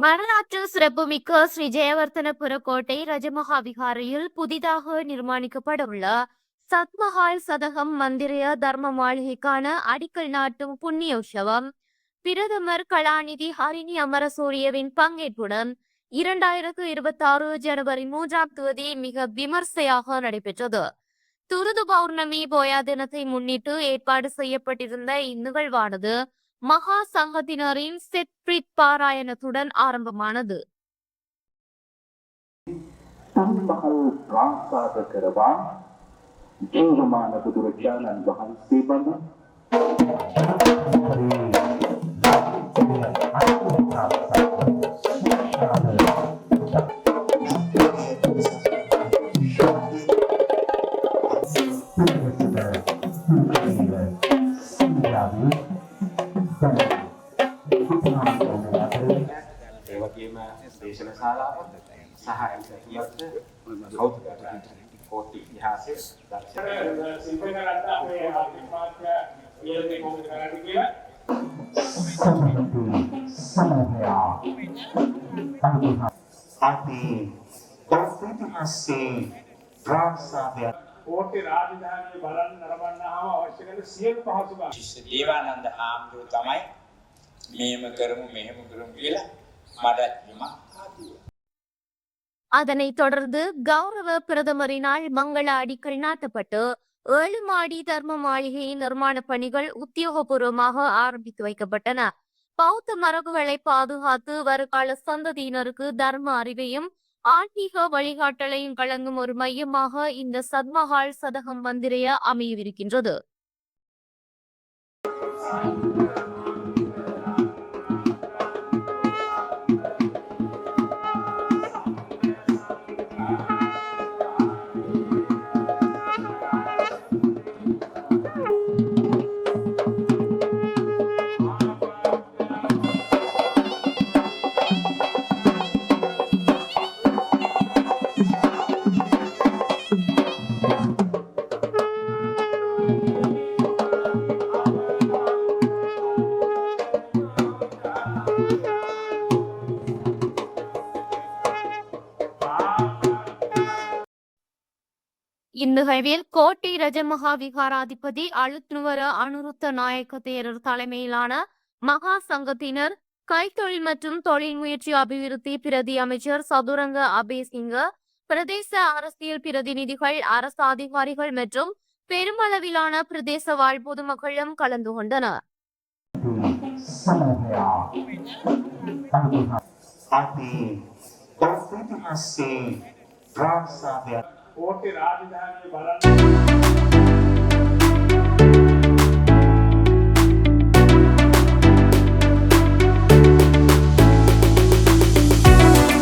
வரலாற்று சிறப்புமிக்க ஸ்ரீ ஜெயவர்த்தனபுர கோட்டை ரஜமகா விகாரையில் புதிதாக நிர்மாணிக்கப்படவுள்ள சத்மஹால் சதகம் மந்திரிய தர்ம மாளிகைக்கான அடிக்கல் நாட்டும் புண்ணிய உற்சவம் பிரதமர் கலாநிதி ஹரிணி அமரசூரியவின் பங்கேற்புடன் 2026 ஜனவரி 3ஆம் தேதி மிக விமர்சையாக நடைபெற்றது. துருது பௌர்ணமி போயா தினத்தை முன்னிட்டு ஏற்பாடு செய்யப்பட்டிருந்த இந்நிகழ்வானது மகா சங்கத்தினரின் செத்பிரித் பாராயணத்துடன் ஆரம்பமானது. தன்மகள் ராசாத கரவான் ஜீவமான புதுரட்சானன் வහන්සේ බඳ ඒ වගේම දේශන ශාලාව සහ ඇල්සතියත් කෞතුක කෝටි ඉතිහාසය ශිල්ප කරන්න අපේ ආර්ථික මාත්‍ය ඊළඟ කොහොමද කරන්නේ කියලා අපි ප්‍රතිහාසයේ ප්‍රාසාදය කෝටි රාජධානිය බලන්න නරඹන්නාම අවශ්‍ය කරන සියලු පහසුකම් දේවානන්ද හාමුදුරුවෝ තමයි මෙහෙම කරමු මෙහෙම කරමු කියලා මට හිමක්. அதனைத் தொடர்ந்து கௌரவ பிரதமரினால் மங்கள அடிக்கல் நாட்டப்பட்டு 7 மாடி தர்ம மாளிகை நிர்மாண பணிகள் உத்தியோகபூர்வமாக ஆரம்பித்து வைக்கப்பட்டன. பௌத்த மரபுகளை பாதுகாத்து வருகால சந்ததியினருக்கு தர்ம அறிவையும் ஆன்மீக வழிகாட்டலையும் வழங்கும் ஒரு மையமாக இந்த சத்மஹால் சதகம் மந்திரிய அமையவிருக்கின்றது. இந்நிகழ்வில் கோட்டை ரஜமகா விகாராதிபதி அழுத்னுவர அனுருத்த நாயக்க தேரர் தலைமையிலான மகா சங்கத்தினர், கைத்தொழில் மற்றும் தொழில் முயற்சி அபிவிருத்தி பிரதி அமைச்சர் சதுரங்க அபேசிங்க, பிரதேச அரசியல் பிரதிநிதிகள், அரசு அதிகாரிகள் மற்றும் பெருமளவிலான பிரதேச வாழ் பொதுமக்களும் கலந்து கொண்டனர். කෝටි රාජධානිය බලන්න